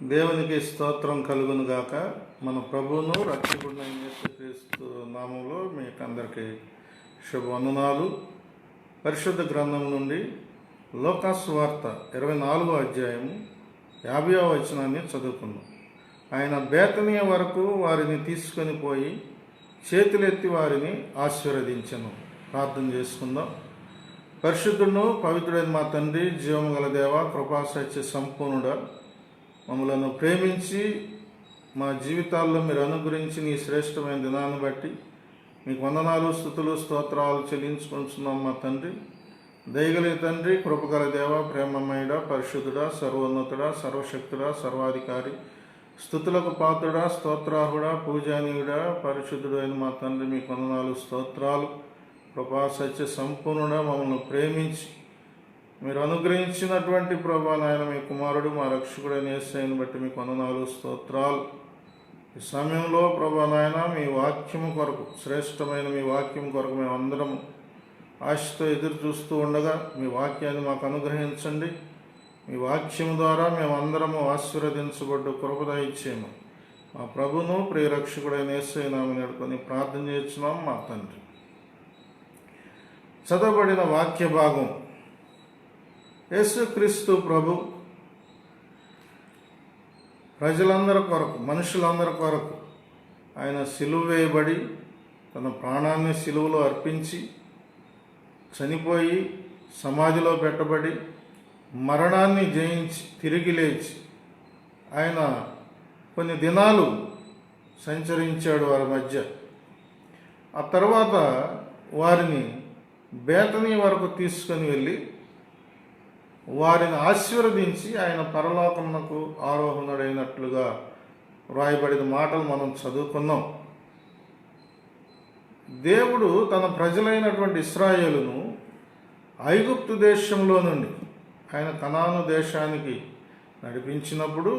దేవునికి స్తోత్రం కలుగును గాక. మన ప్రభువును రక్షకుడైన యేసుక్రీస్తు నామంలో మీకు అందరికీ శుభవందనాలు. పరిశుద్ధ గ్రంథం నుండి లూకాసు వార్త 24వ అధ్యాయము 50వ వచనాన్ని చదువుకుందాం. ఆయన బేతనీయ వరకు వారిని తీసుకొని పోయి చేతులెత్తి వారిని ఆశీర్వదించెను. ప్రార్థన చేసుకుందాం. పరిశుద్ధుడును పవిత్రుడైన మా తండ్రి, జీవము గల దేవ, కృపా సత్య సంపూర్ణుడా, మమ్మలను ప్రేమించి మా జీవితాల్లో మీరు అనుగ్రహించి నీ శ్రేష్టమైన దినాన్ని బట్టి మీకు వందనాలు, స్తుతులు, స్తోత్రాలు చెల్లించుకుంటున్నాం. మా తండ్రి, దయగలిగిన తండ్రి, కృపగల దేవ, ప్రేమమయుడా, పరిశుద్ధుడా, సర్వోన్నతుడా, సర్వశక్తుడా, సర్వాధికారి, స్తుతులకు పాత్రుడా, స్తోత్రాహుడా, పూజానీయుడా, పరిశుద్ధుడు అయిన మా తండ్రి, మీకు వందనాలు, స్తోత్రాలు. కృపా సత్య సంపూర్ణుడా, మమ్మల్ని ప్రేమించి మీరు అనుగ్రహించినటువంటి ప్రభా నాయన, మీ కుమారుడు మా రక్షకుడైన యేసయ్యను బట్టి మీకు వందనాలు, స్తోత్రాలు. ఈ సమయంలో ప్రభా నాయన, మీ వాక్యము కొరకు, శ్రేష్టమైన మీ వాక్యం కొరకు మేమందరం ఆశతో ఎదురు చూస్తూ ఉండగా మీ వాక్యాన్ని మాకు అనుగ్రహించండి. మీ వాక్యం ద్వారా మేమందరము ఆశీర్వదించబడ్డు కృప ఇచ్చేము. మా ప్రభును ప్రియరక్షకుడైన యేసయ్య నామమున వేడుకొని ప్రార్థన చేస్తున్నాం మా తండ్రి. చదవబడిన వాక్య భాగం యేసుక్రీస్తు ప్రభు ప్రజలందరి కొరకు, మనుషులందరి కొరకు ఆయన సిలువ వేయబడి తన ప్రాణాన్ని సిలువలో అర్పించి చనిపోయి సమాధిలో పెట్టబడి మరణాన్ని జయించి తిరిగి లేచి ఆయన కొన్ని దినాలు సంచరించాడు వారి మధ్య. ఆ తర్వాత వారిని బేతనీ వరకు తీసుకొని వెళ్ళి వారిని ఆశీర్వదించి ఆయన పరలోకమునకు ఆరోహణుడైనట్లుగా వ్రాయబడిన మాటలు మనం చదువుకున్నాం. దేవుడు తన ప్రజలైనటువంటి ఇశ్రాయేలును ఐగుప్తు దేశంలో నుండి ఆయన కనాను దేశానికి నడిపించినప్పుడు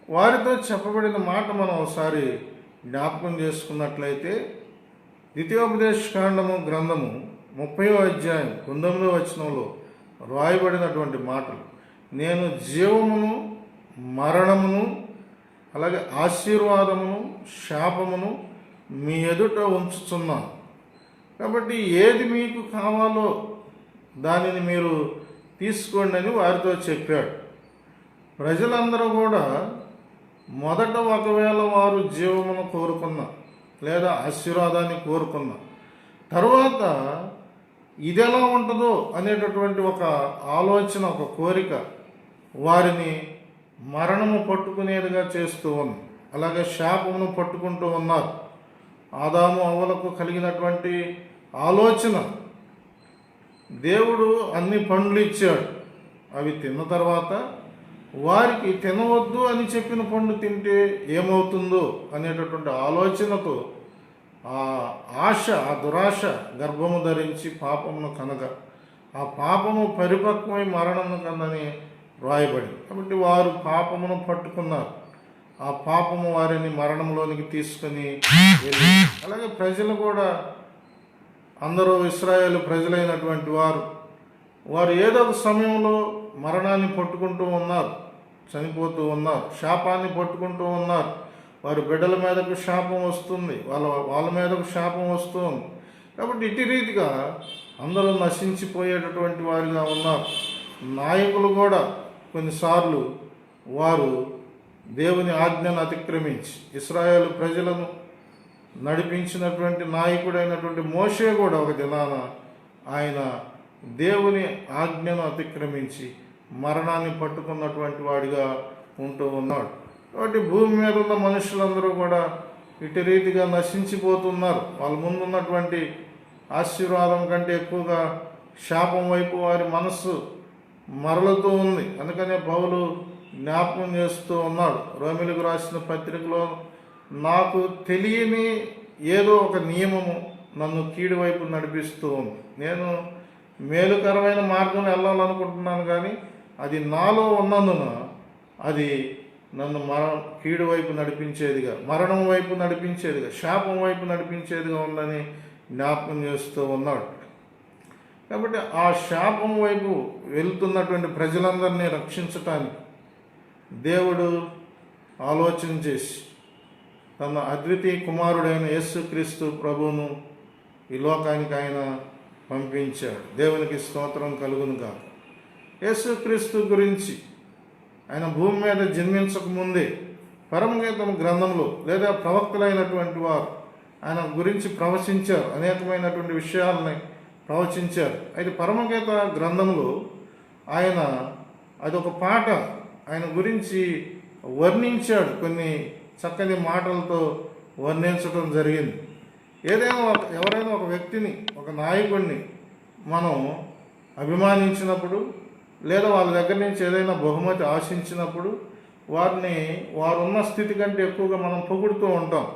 వారితో చెప్పబడిన మాట మనం ఒకసారి జ్ఞాపకం చేసుకున్నట్లయితే, ద్వితీయోపదేశకాండము గ్రంథము 30వ అధ్యాయం 19వ వచనంలో రాయబడినటువంటి మాటలు, నేను జీవమును మరణమును అలాగే ఆశీర్వాదమును శాపమును మీ ఎదుట ఉంచుతున్నాను. కాబట్టి ఏది మీకు కావాలో దానిని మీరు తీసుకోండి అని వారితో చెప్పాడు. ప్రజలందరూ కూడా మొదట ఒకవేళ వారు జీవమును కోరుకున్నా లేదా ఆశీర్వాదాన్ని కోరుకున్నా, తరువాత ఇది ఎలా ఉంటుందో అనేటటువంటి ఒక ఆలోచన, ఒక కోరిక వారిని మరణము పట్టుకునేదిగా చేస్తూ ఉంది. అలాగే శాపమును పట్టుకుంటూ ఉన్నారు. ఆదాము అవ్వలకు కలిగినటువంటి ఆలోచన, దేవుడు అన్ని పండ్లు ఇచ్చాడు, అవి తిన్న తర్వాత వారికి తినవద్దు అని చెప్పిన పండు తింటే ఏమవుతుందో అనేటటువంటి ఆలోచనతో ఆ ఆశ, ఆ దురాశ గర్భము ధరించి పాపమును కనక ఆ పాపము పరిపక్వమై మరణమును కనని రాయబడింది. కాబట్టి వారు పాపమును పట్టుకున్నారు. ఆ పాపము వారిని మరణంలోనికి తీసుకొని వెళ్ళి, అలాగే ప్రజలు కూడా అందరూ ఇశ్రాయేలు ప్రజలైనటువంటి వారు ఏదో ఒక సమయంలో మరణాన్ని పట్టుకుంటూ ఉన్నారు, చనిపోతూ ఉన్నారు, శాపాన్ని పట్టుకుంటూ ఉన్నారు. వారి బిడ్డల మీదకు శాపం వస్తుంది, వాళ్ళ మీదకు శాపం వస్తుంది. కాబట్టి ఇటు రీతిగా అందరూ నశించిపోయేటటువంటి వారిగా ఉన్నారు. నాయకులు కూడా కొన్నిసార్లు వారు దేవుని ఆజ్ఞను అతిక్రమించి, ఇశ్రాయేలు ప్రజలను నడిపించినటువంటి నాయకుడైనటువంటి మోషే కూడా ఒక దినాన ఆయన దేవుని ఆజ్ఞను అతిక్రమించి మరణాన్ని పట్టుకున్నటువంటి వాడిగా ఉంటూ ఉన్నాడు. కాబట్టి భూమి మీద ఉన్న మనుషులందరూ కూడా ఇటు రీతిగా నశించిపోతున్నారు. వాళ్ళ ముందున్నటువంటి ఆశీర్వాదం కంటే ఎక్కువగా శాపం వైపు వారి మనస్సు మరలుతూ ఉంది. అందుకనే పౌలు జ్ఞాపకం చేస్తూ ఉన్నాడు రోమీయులకు రాసిన పత్రికలో, నాకు తెలియని ఏదో ఒక నియమము నన్ను కీడు వైపు నడిపిస్తూ ఉంది. నేను మేలుకరమైన మార్గం వెళ్ళాలనుకుంటున్నాను, కానీ అది నాలో ఉన్నందున అది నన్ను కీడు వైపు నడిపించేదిగా, మరణం వైపు నడిపించేదిగా, శాపం వైపు నడిపించేదిగా ఉందని జ్ఞాపకం చేస్తూ ఉన్నాడు. కాబట్టి ఆ శాపం వైపు వెళ్తున్నటువంటి ప్రజలందరినీ రక్షించటానికి దేవుడు ఆలోచన చేసి తన అద్వితీయ కుమారుడైన యేసుక్రీస్తు ప్రభువును ఈ లోకానికి ఆయన పంపించాడు. దేవునికి స్తోత్రం కలుగునుగాక. యేసుక్రీస్తు గురించి ఆయన భూమి మీద జన్మించకముందే పరమగీతం గ్రంథంలో లేదా ప్రవక్తలైనటువంటి వారు ఆయన గురించి ప్రవచించారు, అనేకమైనటువంటి విషయాలని ప్రవచించారు. అయితే పరమగీత గ్రంథంలో ఆయన అదొక పాట ఆయన గురించి వర్ణించాడు, కొన్ని చక్కని మాటలతో వర్ణించడం జరిగింది. ఎవరైనా ఒక వ్యక్తిని, ఒక నాయకుడిని మనం అభిమానించినప్పుడు లేదా వాళ్ళ దగ్గర నుంచి ఏదైనా బహుమతి ఆశించినప్పుడు వారున్న స్థితి కంటే ఎక్కువగా మనం పొగుడుతూ ఉంటాం.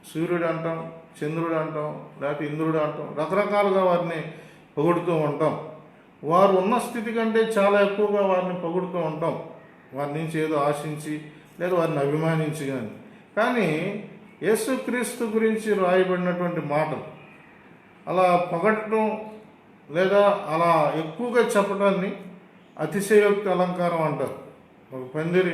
సూర్యుడు అంటాం, చంద్రుడు అంటాం, లేకపోతే ఇంద్రుడు అంటాం, రకరకాలుగా వారిని పొగుడుతూ ఉంటాం. వారు ఉన్న స్థితి కంటే చాలా ఎక్కువగా వారిని పొగుడుతూ ఉంటాం, వారి నుంచి ఏదో ఆశించి లేదా వారిని అభిమానించి. కానీ యేసుక్రీస్తు గురించి రాయబడినటువంటి మాటలు అలా పొగట్టడం లేదా అలా ఎక్కువగా చెప్పడాన్ని అతిశయోక్తి అలంకారం అంటారు. ఒక పందిరి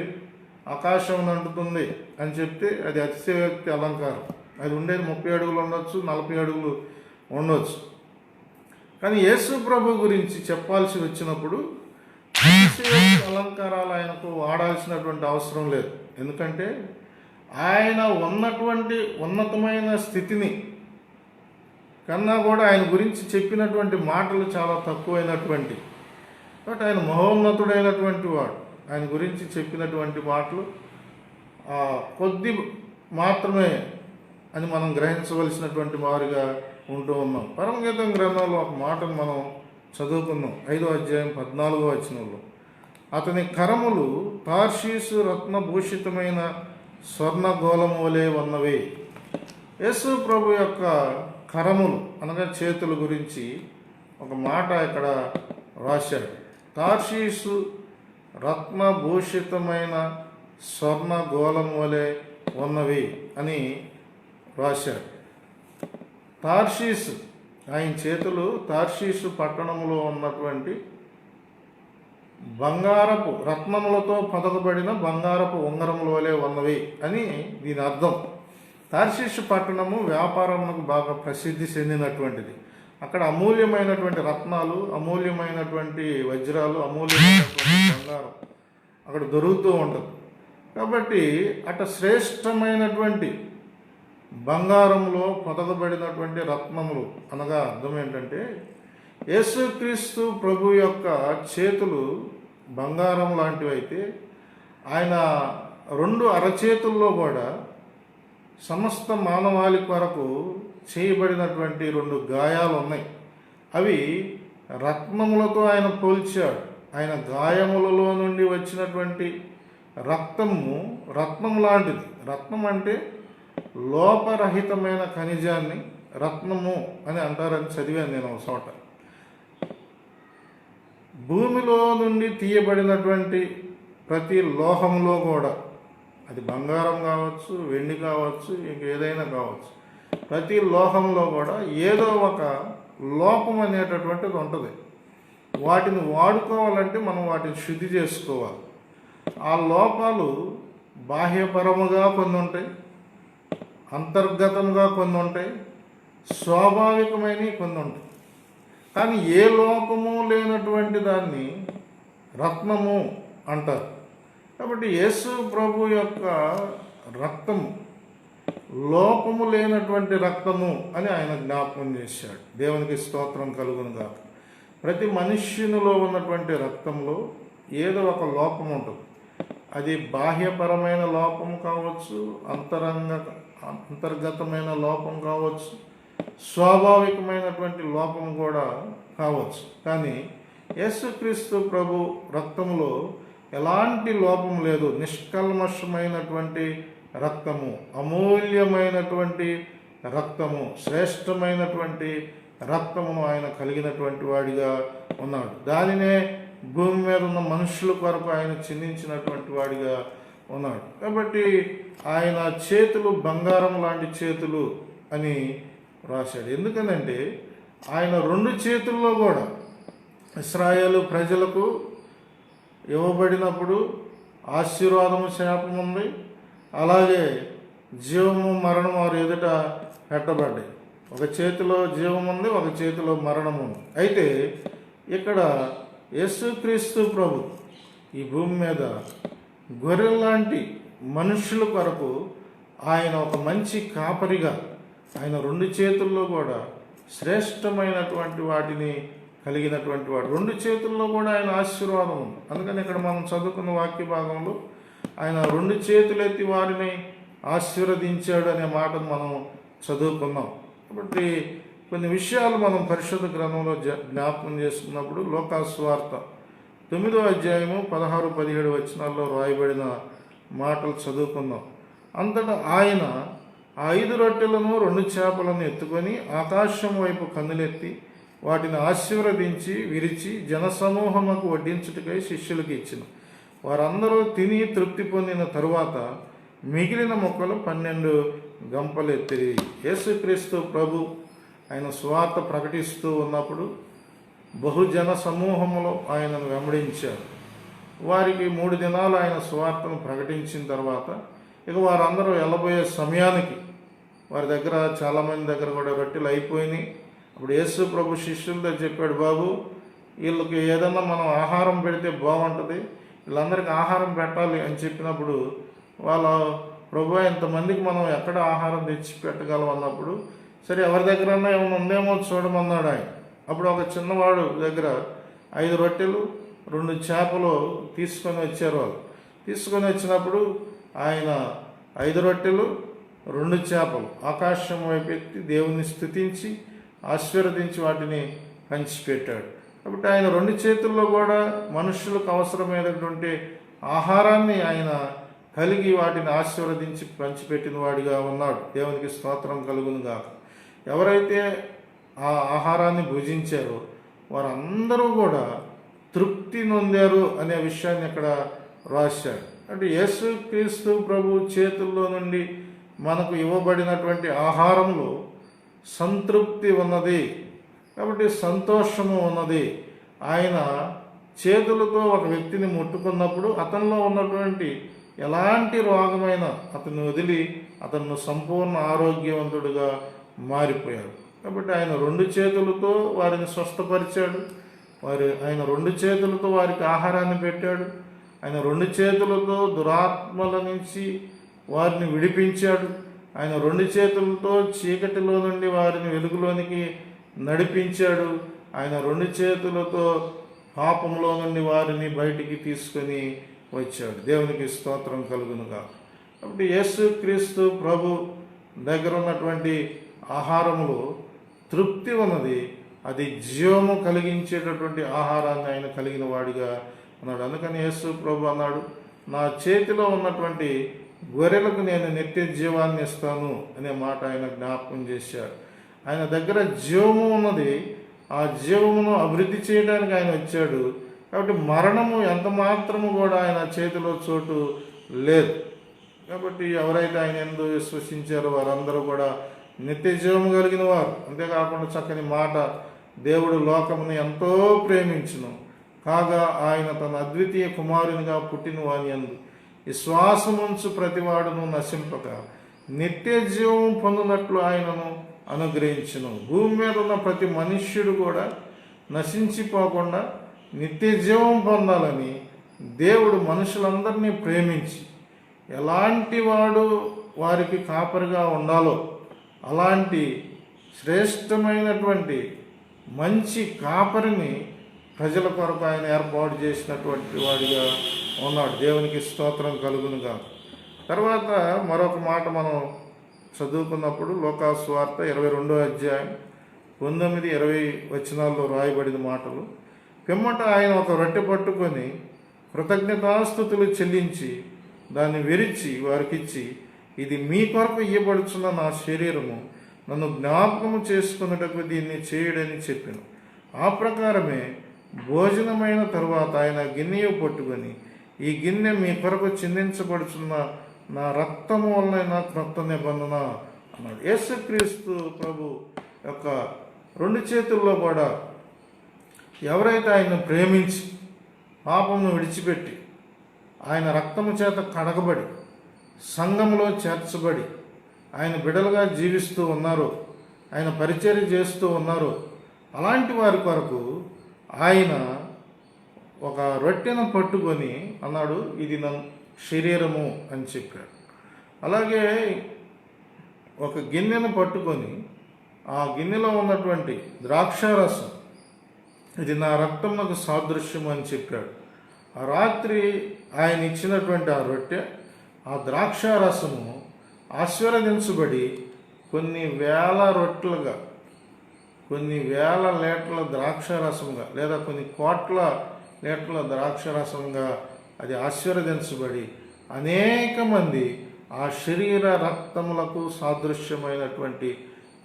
ఆకాశం అంటుతుంది అని చెప్తే అది అతిశయోక్తి అలంకారం. అది ఉండేది 30 అడుగులు ఉండొచ్చు, 40 అడుగులు ఉండొచ్చు. కానీ యేసు ప్రభు గురించి చెప్పాల్సి వచ్చినప్పుడు అతిశయోక్తి అలంకారాలు ఆయనకు వాడాల్సినటువంటి అవసరం లేదు. ఎందుకంటే ఆయన ఉన్నటువంటి ఉన్నతమైన స్థితిని కన్నా కూడా ఆయన గురించి చెప్పినటువంటి మాటలు చాలా తక్కువైనటువంటి, కాబట్టి ఆయన మహోన్నతుడైనటువంటి వాడు. ఆయన గురించి చెప్పినటువంటి మాటలు కొద్ది మాత్రమే అని మనం గ్రహించవలసినటువంటి వారిగా ఉంటూ ఉన్నాం. పరమగీతం గ్రంథంలో ఒక మాటను మనం చదువుకున్నాం. 5వ అధ్యాయం 14వ వచనంలో, అతని కరములు తార్షీసు రత్నభూషితమైన స్వర్ణగోళము వలె ఉన్నవి. యేసు ప్రభు యొక్క కరములు అనగా చేతుల గురించి ఒక మాట ఇక్కడ రాశాడు. తార్షీసు రత్నభూషితమైన స్వర్ణగోళము వలె ఉన్నవి అని రాశాడు. తార్షీసు, ఆయన చేతులు తార్షీసు పట్టణంలో ఉన్నటువంటి బంగారపు రత్నములతో పదకబడిన బంగారపు ఉంగరముల వలె ఉన్నవి అని దీని అర్థం. తార్షీసు పట్టణము వ్యాపారమునకు బాగా ప్రసిద్ధి చెందినటువంటిది. అక్కడ అమూల్యమైనటువంటి రత్నాలు, అమూల్యమైనటువంటి వజ్రాలు, అమూల్యమైనటువంటి బంగారం అక్కడ దొరుకుతూ ఉంటుంది. కాబట్టి శ్రేష్టమైనటువంటి బంగారంలో పొదగబడినటువంటి రత్నములు అనగా అర్థం ఏంటంటే యేసుక్రీస్తు ప్రభు యొక్క చేతులు బంగారం లాంటివి అయితే ఆయన 2 అరచేతుల్లో కూడా సమస్త మానవాళి కొరకు చేయబడినటువంటి 2 గాయాలు ఉన్నాయి. అవి రత్నములతో ఆయన పోల్చాడు. ఆయన గాయములలో నుండి వచ్చినటువంటి రత్నం లాంటిది. రత్నం అంటే లోపరహితమైన ఖనిజాన్ని రత్నము అని అంటారని చదివాను నేను ఒక చోట. భూమిలో నుండి తీయబడినటువంటి ప్రతి లోహంలో కూడా, అది బంగారం కావచ్చు, వెండి కావచ్చు, ఇంకేదైనా కావచ్చు, ప్రతి లోహంలో కూడా ఏదో ఒక లోపం అనేటటువంటిది ఉంటుంది. వాటిని వాడుకోవాలంటే మనం వాటిని శుద్ధి చేసుకోవాలి. ఆ లోపాలు బాహ్యపరముగా కొన్ని ఉంటాయి, అంతర్గతంగా కొన్ని ఉంటాయి, స్వాభావికమైనవి కొన్ని ఉంటాయి. కానీ ఏ లోపము లేనటువంటి దాన్ని రత్నము అంటారు. కాబట్టి యేసు ప్రభు యొక్క రక్తము లోపము లేనటువంటి రక్తము అని ఆయన జ్ఞాపకం చేశాడు. దేవునికి స్తోత్రం కలుగునుగా. ప్రతి మనుష్యునిలో ఉన్నటువంటి రక్తంలో ఏదో ఒక లోపం ఉంటుంది. అది బాహ్యపరమైన లోపం కావచ్చు, అంతర్గతమైన లోపం కావచ్చు, స్వాభావికమైనటువంటి లోపం కూడా కావచ్చు. కానీ యేసుక్రీస్తు ప్రభు రక్తంలో ఎలాంటి లోపం లేదు. నిష్కల్మషమైనటువంటి రక్తము, అమూల్యమైనటువంటి రక్తము, శ్రేష్టమైనటువంటి రక్తమును ఆయన కలిగినటువంటి వాడిగా ఉన్నాడు. దానినే భూమి మీద ఉన్న మనుషుల కొరకు ఆయన చిందించినటువంటి వాడిగా ఉన్నాడు. కాబట్టి ఆయన చేతులు బంగారం లాంటి చేతులు అని రాశాడు. ఎందుకనంటే ఆయన 2 చేతుల్లో కూడా ఇశ్రాయేలు ప్రజలకు ఇవ్వబడినప్పుడు ఆశీర్వాదము శాపం ఉంది, అలాగే జీవము మరణము వారి ఎదుట పెట్టబడ్డాయి. ఒక చేతిలో జీవం ఉంది, ఒక చేతిలో మరణం ఉంది. అయితే ఇక్కడ యేసుక్రీస్తు ప్రభు ఈ భూమి మీద గొర్రెల్లాంటి మనుషుల కొరకు ఆయన ఒక మంచి కాపరిగా ఆయన రెండు చేతుల్లో కూడా శ్రేష్టమైనటువంటి వాటిని కలిగినటువంటి వాడు. రెండు చేతుల్లో కూడా ఆయన ఆశీర్వాదం ఉంది. అందుకని ఇక్కడ మనం చదువుకున్న వాక్య భాగంలో ఆయన రెండు చేతులెత్తి వారిని ఆశీర్వదించాడు అనే మాటను మనం చదువుకున్నాం. కాబట్టి కొన్ని విషయాలు మనం పరిశుద్ధ గ్రంథంలో జ్ఞాపకం చేసుకున్నప్పుడు లోకాసు వార్త 9వ అధ్యాయము 16-17 వచనాల్లో రాయబడిన మాటలు చదువుకుందాం. అంతటా ఆయన 5 రొట్టెలను 2 చేపలను ఎత్తుకొని ఆకాశం వైపు కన్నులెత్తి వాటిని ఆశీర్వదించి విరిచి జనసమూహముకు వడ్డించుటకై శిష్యులకు ఇచ్చిన. వారందరూ తిని తృప్తి పొందిన తరువాత మిగిలిన ముక్కలు 12 గంపలు ఎత్తిరి. యేసుక్రీస్తు ప్రభు ఆయన సువార్త ప్రకటిస్తూ ఉన్నప్పుడు బహుజన సమూహములో ఆయనను వెంబడించారు. వారికి 3 దినాలు ఆయన సువార్తను ప్రకటించిన తర్వాత ఇక వారందరూ వెళ్ళబోయే సమయానికి వారి దగ్గర చాలామంది దగ్గర కూడా రొట్టెలు అయిపోయినాయి. అప్పుడు యేసు ప్రభు శిష్యులతో చెప్పాడు, బాబు వీళ్ళకి ఏదన్నా మనం ఆహారం పెడితే బాగుంటుంది, వీళ్ళందరికీ ఆహారం పెట్టాలి అని చెప్పినప్పుడు వాళ్ళ ప్రభు ఇంతమందికి మనం ఎక్కడ ఆహారం తెచ్చి పెట్టగలం అన్నప్పుడు సరే ఎవరి దగ్గరన్నా ఏమైనా ఉందేమో చూడమన్నాడు ఆయన. అప్పుడు ఒక చిన్నవాడు దగ్గర 5 రొట్టెలు 2 చేపలు తీసుకొని వచ్చారు. వాళ్ళు తీసుకొని వచ్చినప్పుడు ఆయన 5 రొట్టెలు 2 చేపలు ఆకాశం వైపు ఎత్తి దేవుని స్తుతించి ఆశీర్వదించి వాటిని పంచిపెట్టాడు. కాబట్టి ఆయన 2 చేతుల్లో కూడా మనుషులకు అవసరమైనటువంటి ఆహారాన్ని ఆయన కలిగి వాటిని ఆశీర్వదించి పంచిపెట్టిన వాడిగా ఉన్నాడు. దేవునికి స్తోత్రం కలుగునుగా. ఎవరైతే ఆ ఆహారాన్ని భుజించారో వారందరూ కూడా తృప్తి నొందారు అనే విషయాన్ని ఇక్కడ రాశాడు. అంటే యేసుక్రీస్తు ప్రభు చేతుల్లో నుండి మనకు ఇవ్వబడినటువంటి ఆహారంలో సంతృప్తి ఉన్నది, కాబట్టి సంతోషము ఉన్నది. ఆయన చేతులతో ఒక వ్యక్తిని ముట్టుకున్నప్పుడు అతనిలో ఉన్నటువంటి ఎలాంటి రోగమైన అతన్ని వదిలి అతను సంపూర్ణ ఆరోగ్యవంతుడిగా మారిపోయాడు. కాబట్టి ఆయన 2 చేతులతో వారిని స్వస్థపరిచాడు. ఆయన 2 చేతులతో వారికి ఆహారాన్ని పెట్టాడు. ఆయన 2 చేతులతో దురాత్మల నుంచి వారిని విడిపించాడు. ఆయన 2 చేతులతో చీకటిలో నుండి వారిని వెలుగులోనికి నడిపించాడు. ఆయన 2 చేతులతో పాపంలో నుండి వారిని బయటికి తీసుకొని వచ్చాడు. దేవునికి స్తోత్రం కలుగునుగా. కాబట్టి యేసుక్రీస్తు ప్రభు దగ్గర ఉన్నటువంటి ఆహారములో తృప్తి ఉన్నది. అది జీవము కలిగించేటటువంటి ఆహారాన్ని ఆయన కలిగిన వాడిగా ఉన్నాడు. అందుకని యేసు ప్రభు అన్నాడు, నా చేతిలో ఉన్నటువంటి గొర్రెలకు నేను నిత్య జీవాన్ని ఇస్తాను అనే మాట ఆయన జ్ఞాపకం చేశాడు. ఆయన దగ్గర జీవము ఉన్నది. ఆ జీవమును అభివృద్ధి చేయడానికి ఆయన వచ్చాడు. కాబట్టి మరణము ఎంత మాత్రము కూడా ఆయన చేతిలో చోటు లేదు. కాబట్టి ఎవరైతే ఆయన యందు విశ్వసించారో వారందరూ కూడా నిత్య జీవము కలిగిన వారు. అంతేకాకుండా చక్కని మాట, దేవుడు లోకమును ఎంతో ప్రేమించును కాగా ఆయన తన అద్వితీయ కుమారునిగా పుట్టిన వాని యందు విశ్వాసముంచు ప్రతివాడును నశింపక నిత్య జీవం పొందినట్లు ఆయనను అనుగ్రహించును. భూమి మీద ఉన్న ప్రతి మనుష్యుడు కూడా నశించిపోకుండా నిత్య జీవం పొందాలని దేవుడు మనుషులందరినీ ప్రేమించి ఎలాంటి వాడు వారికి కాపరిగా ఉండాలో అలాంటి శ్రేష్టమైనటువంటి మంచి కాపరిని ప్రజల కొరకు ఆయన ఏర్పాటు చేసినటువంటి వాడిగా ఉన్నాడు. దేవునికి స్తోత్రం కలుగునుగా. తర్వాత మరొక మాట మనం చదువుకున్నప్పుడు లోకాసు వార్త 22వ అధ్యాయం 19-20 వచనాల్లో రాయబడిన మాటలు. పిమ్మట ఆయన ఒక రొట్టె పట్టుకొని కృతజ్ఞతాస్తుతులు చెల్లించి దాన్ని విరిచి వారికిచ్చి, ఇది మీ కొరకు ఇయ్యబడుచున్న నా శరీరము, నన్ను జ్ఞాపకము చేసుకున్నటకు దీన్ని చేయడని చెప్పాను. ఆ ప్రకారమే భోజనమైన తరువాత ఆయన గిన్నెయు పట్టుకొని, ఈ గిన్నె మీ కొరకు చిందించబడుచున్న నా రక్తము వలన క్రొత్త నిబంధన అన్నాడు. యేసుక్రీస్తు ప్రభు యొక్క 2 చేతుల్లో కూడా ఎవరైతే ఆయన్ను ప్రేమించి పాపమును విడిచిపెట్టి ఆయన రక్తము చేత కడగబడి సంఘంలో చేర్చబడి ఆయన బిడ్డలుగా జీవిస్తూ ఉన్నారు, ఆయన పరిచర్య చేస్తూ ఉన్నారు. అలాంటి వారి కొరకు ఆయన ఒక రొట్టెను పట్టుకొని అన్నాడు, ఇది నా శరీరము అని చెప్పాడు. అలాగే ఒక గిన్నెను పట్టుకొని ఆ గిన్నెలో ఉన్నటువంటి ద్రాక్షారసం, ఇది నా రక్తమునకు సాదృశ్యము అని చెప్పాడు. ఆ రాత్రి ఆయన ఇచ్చినటువంటి ఆ రొట్టె, ఆ ద్రాక్షారసము ఆశీర్వదించబడి కొన్ని వేల రొట్టెలుగా, కొన్ని వేల లీటర్ల ద్రాక్షారసంగా, లేదా కొన్ని కోట్ల లీటర్ల ద్రాక్షారసంగా అది ఆశీర్వదించబడి అనేక మంది ఆ శరీర రక్తములకు సాదృశ్యమైనటువంటి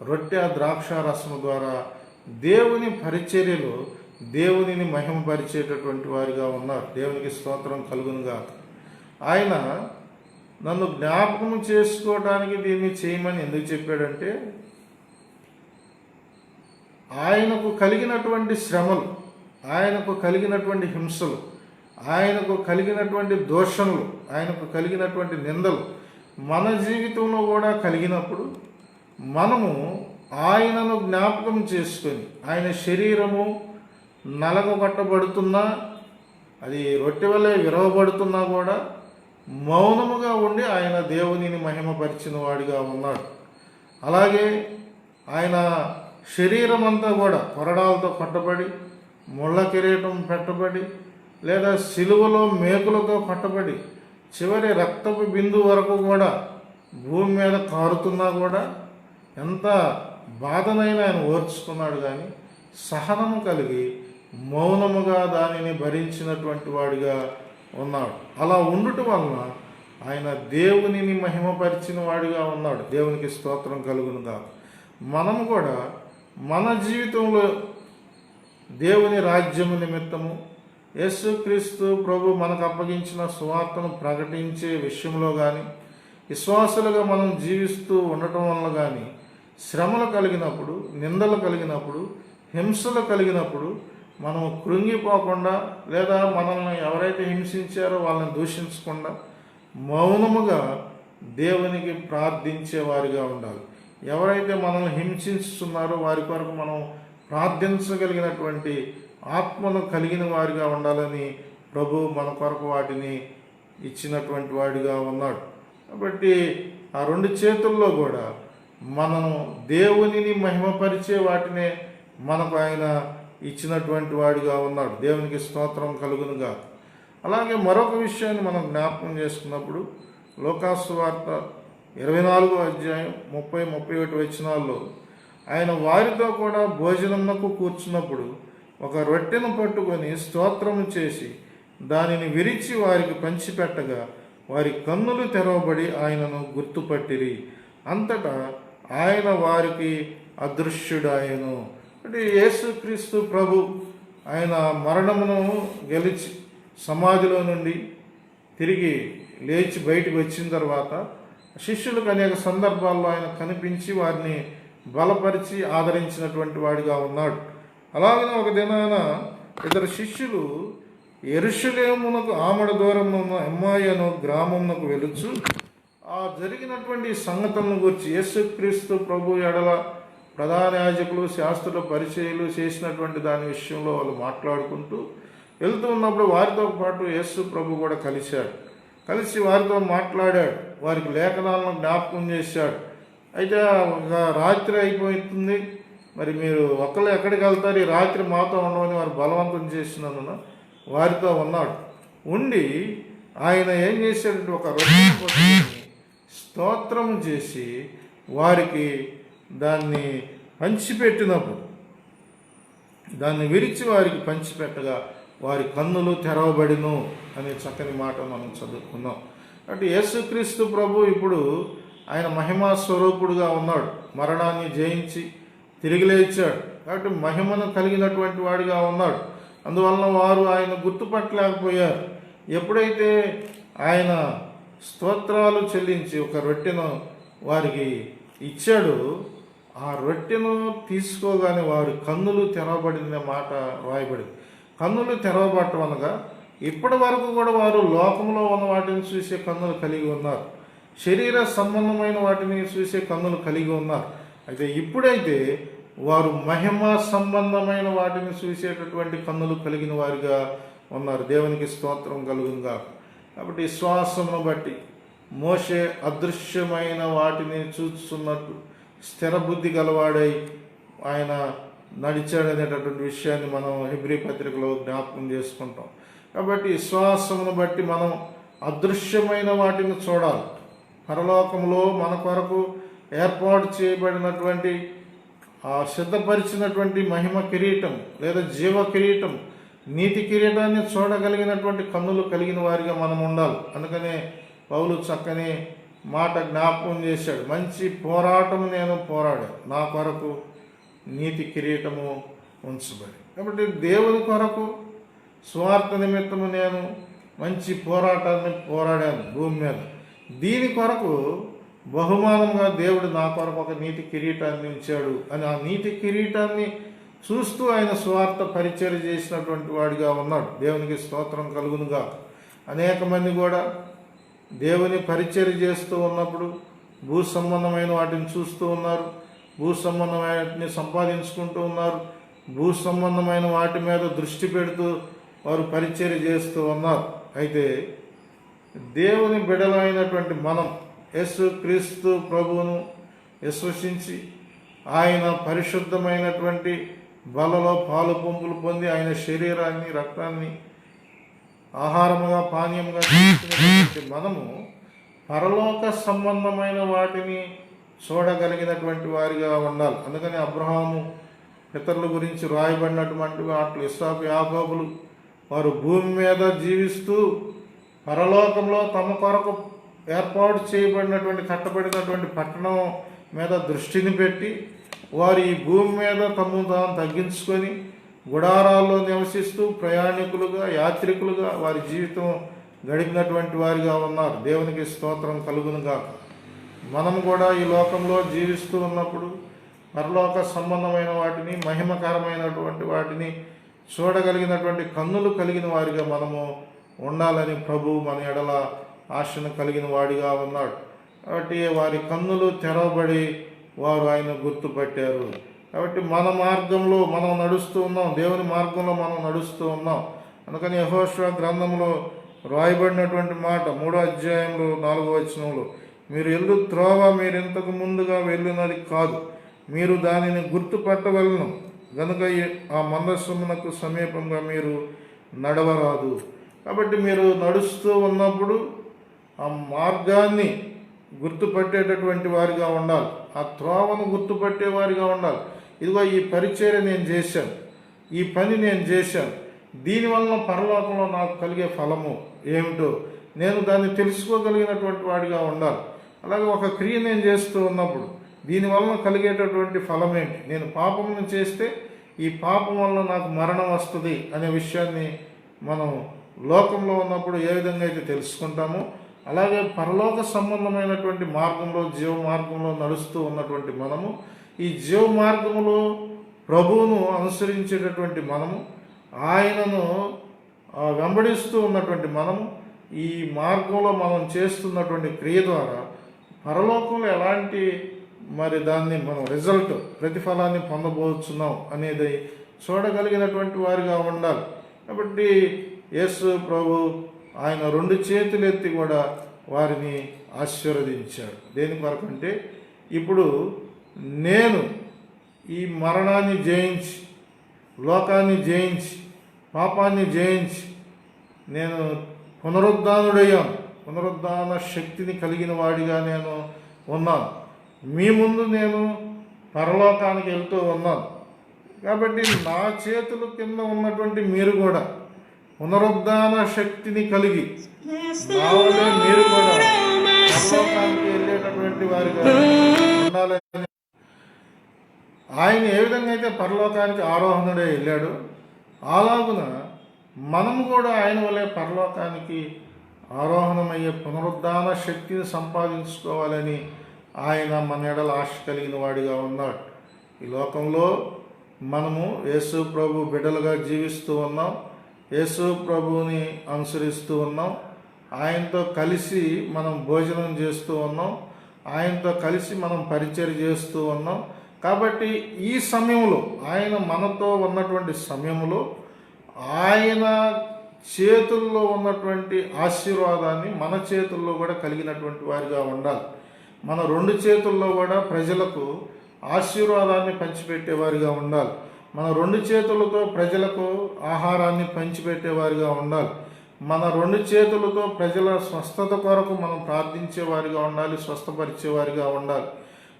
రొట్టె ద్రాక్షారసము ద్వారా దేవుని పరిచర్యలో దేవునిని మహిమపరిచేటటువంటి వారిగా ఉన్నారు. దేవునికి స్తోత్రం కలుగునుగా. ఆయన నన్ను జ్ఞాపకం చేసుకోవడానికి దీన్ని చేయమని ఎందుకు చెప్పాడంటే, ఆయనకు కలిగినటువంటి శ్రమలు, ఆయనకు కలిగినటువంటి హింసలు, ఆయనకు కలిగినటువంటి దోషములు, ఆయనకు కలిగినటువంటి నిందలు మన జీవితంలో కూడా కలిగినప్పుడు మనము ఆయనను జ్ఞాపకం చేసుకొని, ఆయన శరీరము నలగొట్టబడుతున్నా, అది రొట్టె వలె విరవబడుతున్నా కూడా మౌనముగా ఉండి ఆయన దేవునిని మహిమపరిచిన వాడిగా ఉన్నాడు. అలాగే ఆయన శరీరం అంతా కూడా కొరడాలతో కొట్టబడి, ముళ్ళ కిరీటం పెట్టబడి, లేదా సిలువలో మేకులతో కొట్టబడి, చివరి రక్తపు బిందు వరకు కూడా భూమి మీద కారుతున్నా కూడా ఎంత బాధనైనా ఆయన ఓర్చుకున్నాడు. కానీ సహనము కలిగి మౌనముగా దానిని భరించినటువంటి వాడిగా ఉన్నాడు. అలా ఉండుట వలన ఆయన దేవునిని మహిమపరిచిన వాడిగా ఉన్నాడు. దేవునికి స్తోత్రం కలుగునుగా. మనము కూడా మన జీవితంలో దేవుని రాజ్యము నిమిత్తము యేసుక్రీస్తు ప్రభు మనకు అప్పగించిన సువార్తను ప్రకటించే విషయంలో కానీ, విశ్వాసులుగా మనం జీవిస్తూ ఉండటం వల్ల కానీ, శ్రమలు కలిగినప్పుడు, నిందలు కలిగినప్పుడు, హింసలు కలిగినప్పుడు మనం కృంగిపోకుండా, లేదా మనల్ని ఎవరైతే హింసించారో వాళ్ళని దూషించకుండా మౌనముగా దేవునికి ప్రార్థించే వారిగా ఉండాలి. ఎవరైతే మనల్ని హింసిస్తున్నారో వారి కొరకు మనం ప్రార్థించగలిగినటువంటి ఆత్మను కలిగిన వారిగా ఉండాలని ప్రభు మన కొరకు వాటిని ఇచ్చినటువంటి వాడిగా ఉన్నాడు. కాబట్టి ఆ రెండు చేతుల్లో కూడా మనం దేవునిని మహిమపరిచే వాటినే మనకు ఆయన ఇచ్చినటువంటి వాడిగా ఉన్నాడు. దేవునికి స్తోత్రం కలుగునుగా. అలాగే మరొక విషయాన్ని మనం జ్ఞాపకం చేసుకున్నప్పుడు లోకాసు వార్త 24వ అధ్యాయం 30-31 వచనాల్లో ఆయన వారితో కూడా భోజనమునకు కూర్చున్నప్పుడు ఒక రొట్టెను పట్టుకొని స్తోత్రము చేసి దానిని విరిచి వారికి పంచిపెట్టగా వారి కన్నులు తెరవబడి ఆయనను గుర్తుపట్టిరి. అంతటా ఆయన వారికి అదృశ్యుడాయను. అంటే యేసుక్రీస్తు ప్రభు ఆయన మరణమును గెలిచి సమాధిలో నుండి తిరిగి లేచి బయటకు వచ్చిన తర్వాత శిష్యులకు అనేక సందర్భాల్లో ఆయన కనిపించి వారిని బలపరిచి ఆదరించినటువంటి వాడిగా ఉన్నాడు. అలాగనే ఒక దినాన ఇద్దరు శిష్యులు యెరూషలేమునకు ఆమడ దూరంలో ఉన్న ఎమ్మాయి అను గ్రామమునకు వెలుచు ఆ జరిగినటువంటి సంగతులను గురించి యేసుక్రీస్తు ప్రభు ఎడల ప్రధాన యాజకులు, శాస్త్రుల పరిచయులు చేసినటువంటి దాని విషయంలో వాళ్ళు మాట్లాడుకుంటూ వెళ్తూ ఉన్నప్పుడు వారితో పాటు యేసు ప్రభు కూడా కలిసి వారితో మాట్లాడాడు. వారికి లేఖనాలను జ్ఞాపకం చేశాడు. అయితే ఒక రాత్రి అయిపోతుంది, మరి మీరు ఒక్కళ్ళు ఎక్కడికి వెళ్తారు, ఈ రాత్రి మాతో ఉండమని వారు బలవంతం చేసినందున వారితో ఉన్నాడు. ఉండి ఆయన ఏం చేశాడంటే ఒక రొట్టె స్తోత్రం చేసి వారికి దాన్ని పంచిపెట్టినప్పుడు, దాన్ని విరిచి వారికి పంచిపెట్టగా వారి కన్నులు తెరవబడిను అనే చక్కని మాట మనం చదువుకున్నాం. అంటే యేసుక్రీస్తు ప్రభు ఇప్పుడు ఆయన మహిమా స్వరూపుడుగా ఉన్నాడు. మరణాన్ని జయించి తిరిగి లేచాడు కాబట్టి మహిమను కలిగినటువంటి వాడిగా ఉన్నాడు. అందువలన వారు ఆయన గుర్తుపట్టలేకపోయారు. ఎప్పుడైతే ఆయన స్తోత్రాలు చెల్లించి ఒక రొట్టెను వారికి ఇచ్చాడు, ఆ రొట్టెను తీసుకోగానే వారి కన్నులు తెరవబడిన మాట రాయబడింది. కన్నులు తెరవబడటం అనగా ఇప్పటి వరకు కూడా వారు లోకంలో ఉన్న వాటిని చూసే కన్నులు కలిగి ఉన్నారు, శరీర సంబంధమైన వాటిని చూసే కన్నులు కలిగి ఉన్నారు. అయితే ఇప్పుడైతే వారు మహిమ సంబంధమైన వాటిని చూసేటటువంటి కన్నులు కలిగిన వారిగా ఉన్నారు. దేవునికి స్తోత్రం కలుగునుగా. కాబట్టి విశ్వాసమును బట్టి మోషే అదృశ్యమైన వాటిని చూస్తున్నట్టు స్థిర బుద్ధి గలవాడై ఆయన నడిచాడనేటటువంటి విషయాన్ని మనం హెబ్రీ పత్రికలో జ్ఞాపకం చేసుకుంటాం. కాబట్టి విశ్వాసమును బట్టి మనం అదృశ్యమైన వాటిని చూడాలి. పరలోకంలో మన కొరకు ఏర్పాటు చేయబడినటువంటి సిద్ధపరిచినటువంటి మహిమ కిరీటం లేదా జీవ కిరీటం, నీతి కిరీటాన్ని చూడగలిగినటువంటి కన్నులు కలిగిన వారిగా మనం ఉండాలి. అందుకనే పౌలు చక్కని మాట జ్ఞాపకం చేశాడు, మంచి పోరాటము నేను పోరాడాను, నా కొరకు నీతి కిరీటము ఉంచబడి. కాబట్టి దేవుని కొరకు స్వార్థ నిమిత్తము నేను మంచి పోరాటాన్ని పోరాడాను భూమి మీద. దీని కొరకు బహుమానంగా దేవుడు నా కొరకు ఒక నీతి కిరీటాన్ని ఉంచాడు అని ఆ నీతి కిరీటాన్ని చూస్తూ ఆయన స్వార్థ పరిచర్య చేసినటువంటి వాడిగా ఉన్నాడు. దేవునికి స్తోత్రం కలుగునుగా. అనేక మంది కూడా దేవుని పరిచర్య చేస్తూ ఉన్నప్పుడు భూ సంబంధమైన వాటిని చూస్తూ ఉన్నారు, భూ సంబంధమైన వాటిని సంపాదించుకుంటూ ఉన్నారు, భూ సంబంధమైన వాటి మీద దృష్టి పెడుతూ వారు పరిచర్య చేస్తూ ఉన్నారు. అయితే దేవుని బిడ్డలైనటువంటి మనం యేసు క్రీస్తు ప్రభువును విశ్వసించి ఆయన పరిశుద్ధమైనటువంటి బలలో పాలు పంపులు పొంది ఆయన శరీరాన్ని రక్తాన్ని ఆహారముగా పానీయముగా తీసుకునేటువంటి మనము పరలోక సంబంధమైన వాటిని చూడగలిగినటువంటి వారిగా ఉండాలి. అందుకని అబ్రహాము పితరుల గురించి రాయబడినటువంటి వాటి ఇస్సాకు యాకోబులు వారు భూమి మీద జీవిస్తూ పరలోకంలో తమ కొరకు ఏర్పాటు చేయబడినటువంటి కట్టబడినటువంటి పట్టణం మీద దృష్టిని పెట్టి వారు ఈ భూమి మీద తమను తాను తగ్గించుకొని గుడారాల్లో నివసిస్తూ ప్రయాణికులుగా యాత్రికులుగా వారి జీవితం గడిపినటువంటి వారిగా ఉన్నారు. దేవునికి స్తోత్రం కలుగునుగా. మనం కూడా ఈ లోకంలో జీవిస్తూ ఉన్నప్పుడు పరలోక సంబంధమైన వాటిని మహిమకరమైనటువంటి వాటిని చూడగలిగినటువంటి కన్నులు కలిగిన వారిగా మనము ఉండాలని ప్రభువు మన ఎడల ఆశను కలిగిన వాడిగా ఉన్నాడు. కాబట్టి వారి కన్నులు తెరవబడి వారు ఆయన గుర్తుపట్టారు. కాబట్టి మన మార్గంలో మనం నడుస్తూ ఉన్నాం, దేవుని మార్గంలో మనం నడుస్తూ ఉన్నాం. అందుకని యెహోషువ గ్రంథంలో రాయబడినటువంటి మాట 3వ అధ్యాయంలో 4వ వచనంలో, మీరు ఎల్లు త్రోవ మీరు ఇంతకు ముందుగా వెళ్ళినది కాదు, మీరు దానిని గుర్తుపట్టవలను గనుక ఆ మందస్సమునకు సమీపంగా మీరు నడవరాదు. కాబట్టి మీరు నడుస్తూ ఉన్నప్పుడు ఆ మార్గాన్ని గుర్తుపట్టేటటువంటి వారిగా ఉండాలి, ఆ త్రోవను గుర్తుపట్టే వారిగా ఉండాలి. ఇదిగో ఈ పరిచర్య నేను చేశాను, ఈ పని నేను చేశాను, దీనివల్ల పరలోకంలో నాకు కలిగే ఫలము ఏమిటో నేను దాన్ని తెలుసుకోగలిగినటువంటి వాడిగా ఉండాలి. అలాగే ఒక క్రియ నేను చేస్తూ ఉన్నప్పుడు దీనివల్ల కలిగేటటువంటి ఫలం ఏంటి, నేను పాపమును చేస్తే ఈ పాపం వల్ల నాకు మరణం వస్తుంది అనే విషయాన్ని మనం లోకంలో ఉన్నప్పుడు ఏ విధంగా అయితే తెలుసుకుంటామో అలాగే పరలోక సంబంధమైనటువంటి మార్గంలో జీవ మార్గంలో నడుస్తూ ఉన్నటువంటి మనము ఈ జీవ మార్గంలో ప్రభువును అనుసరించేటటువంటి మనము ఆయనను వెంబడిస్తూ ఉన్నటువంటి మనము ఈ మార్గంలో మనం చేస్తున్నటువంటి క్రియ ద్వారా పరలోకంలో ఎలాంటి దాన్ని మనం ప్రతిఫలాన్ని పొందబోతున్నాం అనేది చూడగలిగినటువంటి వారిగా ఉండాలి. కాబట్టి యేసు ప్రభు ఆయన 2 చేతులు ఎత్తి కూడా వారిని ఆశీర్వదించాడు. దేని కొరకు అంటే ఇప్పుడు నేను ఈ మరణాన్ని జయించి లోకాన్ని జయించి పాపాన్ని జయించి నేను పునరుద్ధానుడయ్యాను, పునరుద్ధాన శక్తిని కలిగిన వాడిగా నేను ఉన్నాను. మీ ముందు నేను పరలోకానికి వెళ్తూ ఉన్నాను. కాబట్టి నా చేతుల కింద ఉన్నటువంటి మీరు కూడా పునరుద్ధాన శక్తిని కలిగి నా వల్లే మీరు కూడా పరలోకానికి వెళ్ళేటటువంటి వారిగా ఉండాలని ఆయన ఏ విధంగా అయితే పరలోకానికి ఆరోహణుడే వెళ్ళాడు అలాగున మనం కూడా ఆయన వల్లే పరలోకానికి ఆరోహణమయ్యే పునరుద్ధాన శక్తిని సంపాదించుకోవాలని ఆయన మన ఎడల ఆశ కలిగిన వాడిగా ఉన్నాడు. ఈ లోకంలో మనము యేసు ప్రభు బిడ్డలుగా జీవిస్తూ ఉన్నాం. యేసు ప్రభువుని అనుసరిస్తూ ఉన్నాం. ఆయనతో కలిసి మనం భోజనం చేస్తూ ఉన్నాం. ఆయనతో కలిసి మనం పరిచర్య చేస్తూ ఉన్నాం. కాబట్టి ఈ సమయంలో, ఆయన మనతో ఉన్నటువంటి సమయంలో, ఆయన చేతుల్లో ఉన్నటువంటి ఆశీర్వాదాన్ని మన చేతుల్లో కూడా కలిగినటువంటి వారిగా ఉండాలి. మన రెండు చేతుల్లో కూడా ప్రజలకు ఆశీర్వాదాన్ని పంచిపెట్టేవారిగా ఉండాలి. మన రెండు చేతులతో ప్రజలకు ఆహారాన్ని పంచిపెట్టేవారిగా ఉండాలి. మన రెండు చేతులతో ప్రజల స్వస్థత కొరకు మనం ప్రార్థించేవారిగా ఉండాలి, స్వస్థపరిచేవారిగా ఉండాలి.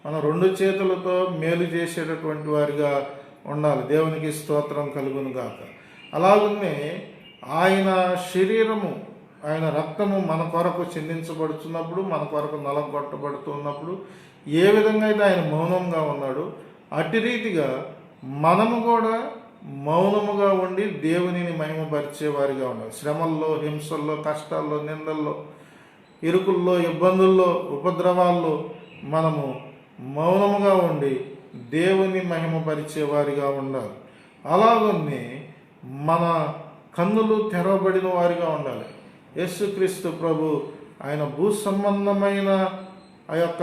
మన రెండు చేతులతో మేలు చేసేటటువంటి వారిగా ఉండాలి. దేవునికి స్తోత్రం కలుగును గాక. అలాగనే ఆయన శరీరము, ఆయన రక్తము మన కొరకు చెందించబడుతున్నప్పుడు, మన కొరకు నలగొట్టబడుతున్నప్పుడు ఏ విధంగా అయితే ఆయన మౌనంగా ఉన్నాడు, అట్టి రీతిగా మనము కూడా మౌనముగా ఉండి దేవునిని మహిమపరిచే వారిగా ఉండాలి. శ్రమల్లో, హింసల్లో, కష్టాల్లో, నిందల్లో, ఇరుకుల్లో, ఇబ్బందుల్లో, ఉపద్రవాల్లో మనము మౌనముగా ఉండి దేవుని మహిమపరిచే వారిగా ఉండాలి. అలాగనే మన కన్నులు తెరవబడిన వారిగా ఉండాలి. యేసుక్రీస్తు ప్రభు ఆయన భూ సంబంధమైన ఆ యొక్క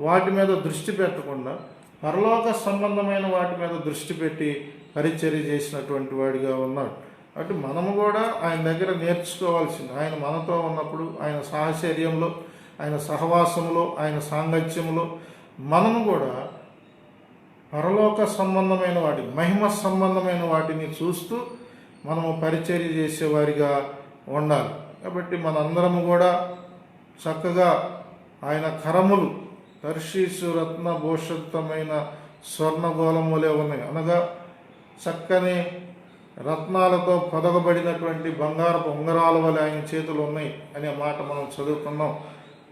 వాటి మీద దృష్టి పెట్టకుండా పరలోక సంబంధమైన వాటి మీద దృష్టి పెట్టి పరిచర్య చేసినటువంటి వాడిగా ఉన్నాడు. అంటే మనము కూడా ఆయన దగ్గర నేర్చుకోవాల్సింది. ఆయన మనతో ఉన్నప్పుడు, ఆయన సాహచర్యంలో, ఆయన సహవాసంలో, ఆయన సాంగత్యంలో మనము కూడా పరలోక సంబంధమైన వాటి, మహిమ సంబంధమైన వాటిని చూస్తూ మనము పరిచర్య చేసేవారిగా ఉండాలి. కాబట్టి మనందరము కూడా చక్కగా ఆయన కరములు తర్షీసు రత్న భూషితమైన స్వర్ణగోళం వలె ఉన్నాయి. అనగా చక్కని రత్నాలతో పొదగబడినటువంటి బంగారపు ఉంగరాల వలె ఆయన చేతులు ఉన్నాయి అనే మాట మనం చదువుకున్నాం.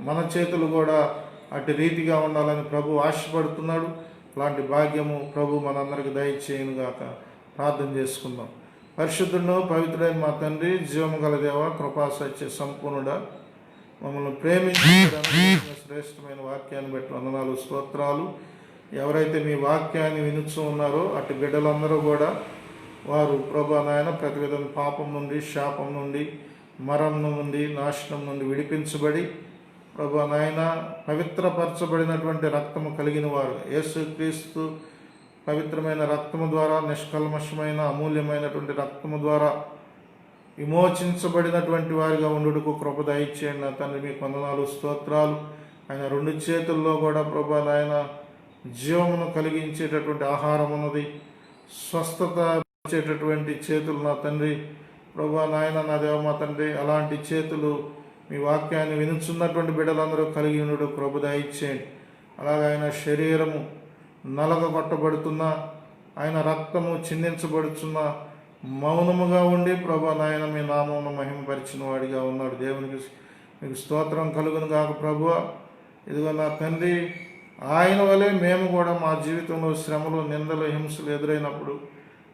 మన చేతులు కూడా అటు రీతిగా ఉండాలని ప్రభు ఆశపడుతున్నాడు. అలాంటి భాగ్యము ప్రభు మనందరికి దయచేయునుగాక. ప్రార్థన చేసుకుందాం. పరిశుద్ధుడు, పవిత్రుడైన మా తండ్రి, జీవము గల దేవ, కృపా సత్య సంపూర్ణుడా, మమ్మల్ని ప్రేమించి శ్రేష్టమైన వాక్యాన్ని బట్టి వందనాలు, స్తోత్రాలు. ఎవరైతే మీ వాక్యాన్ని వినుచూ ఉన్నారో అటు బిడ్డలందరూ కూడా వారు ప్రభా నాయన ప్రతి విధమైన పాపం నుండి, శాపం నుండి, మరణం నుండి, నాశనం నుండి విడిపించబడి ప్రభా నాయన పవిత్రపరచబడినటువంటి రక్తము కలిగిన వారు, యేసుక్రీస్తు పవిత్రమైన రక్తము ద్వారా, నిష్కల్మషమైన అమూల్యమైనటువంటి రక్తము ద్వారా విమోచించబడినటువంటి వారిగా ఉండుటకు కృప దయచేయండి నా తండ్రి. మీకు వందనాలు, స్తోత్రాలు. ఆయన రెండు చేతుల్లో కూడా ప్రభా నాయన జీవమును కలిగించేటటువంటి ఆహారం ఉన్నది, స్వస్థత ఇచ్చేటటువంటి చేతులు నా తండ్రి. ప్రభా నాయన నా దేవ మా తండ్రి, అలాంటి చేతులు మీ వాక్యాన్ని వినుచున్నటువంటి బిడ్డలందరూ కలిగి ఉండు కృప దయచేయండి. అలాగే ఆయన శరీరము నలగగొట్టబడుతున్న, ఆయన రక్తము చిందించబడుతున్న మౌనముగా ఉండి ప్రభా నాయన మీ నామమును మహిమపరిచిన వాడిగా ఉన్నాడు. దేవునికి మీకు స్తోత్రం కలుగును గాక. ప్రభువ, ఇదిగో నా తండ్రి, ఆయన వలె మేము కూడా మా జీవితంలో శ్రమలు, నిందలు, హింసలు ఎదురైనప్పుడు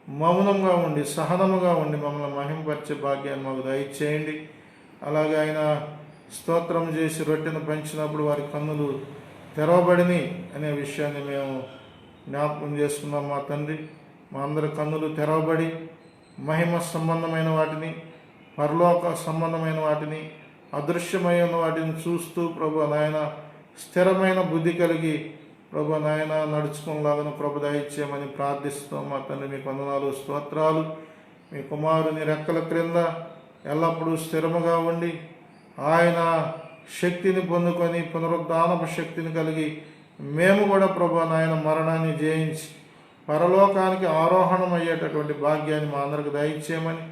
మౌనంగా ఉండి, సహనముగా ఉండి మమ్మల్ని మహిమపరిచే భాగ్యాన్ని మాకు దయచేయండి. అలాగే ఆయన స్తోత్రం చేసి రొట్టెను పంచినప్పుడు వారి కన్నులు తెరవబడిని అనే విషయాన్ని మేము జ్ఞాపకం చేసుకున్నాం. మా తండ్రి, మా అందరి కన్నులు తెరవబడి మహిమ సంబంధమైన వాటిని, పరలోక సంబంధమైన వాటిని, అదృశ్యమైన వాటిని చూస్తూ ప్రభు నాయన స్థిరమైన బుద్ధి కలిగి ప్రభు నాయన నడుచుకునేలాగా ప్రభు దయచేయమని ప్రార్థిస్తాం. మా తండ్రి మీకు వందనాలు, స్తోత్రాలు. మీ కుమారుని రెక్కల క్రింద ఎల్లప్పుడూ స్థిరముగా ఉండి ఆయన శక్తిని పొందుకొని పునరుద్ధానపు శక్తిని కలిగి మేము కూడా ప్రభు నాయన మరణాన్ని జయించి పరలోకానికి ఆరోహణం అయ్యేటటువంటి భాగ్యాన్ని మా అందరికి దయచేయమని,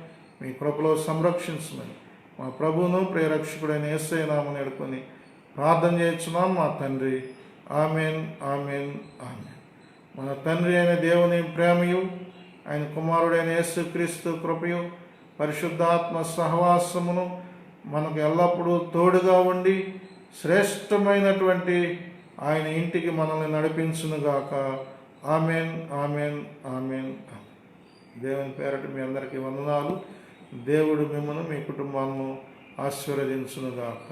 మీ కృపలో సంరక్షించమని మా ప్రభువును ప్రియరక్షకుడైన యేసయ్య నామమున వేడుకొని ప్రార్థన చేస్తున్నాం మా తండ్రి. Amen, amen, amen. మన తండ్రి అయిన దేవుని ప్రేమయు, ఆయన కుమారుడైన యేసుక్రీస్తు కృపయు, పరిశుద్ధాత్మ సహవాసమును మనకు ఎల్లప్పుడూ తోడుగా ఉండి శ్రేష్టమైనటువంటి ఆయన ఇంటికి మనల్ని నడిపించునుగాక. Amen, amen, amen. దేవుని పేరట మీ అందరికీ వందనాలు. దేవుడు మిమ్మల్ని, మీ కుటుంబాలను ఆశీర్వదించునుగాక.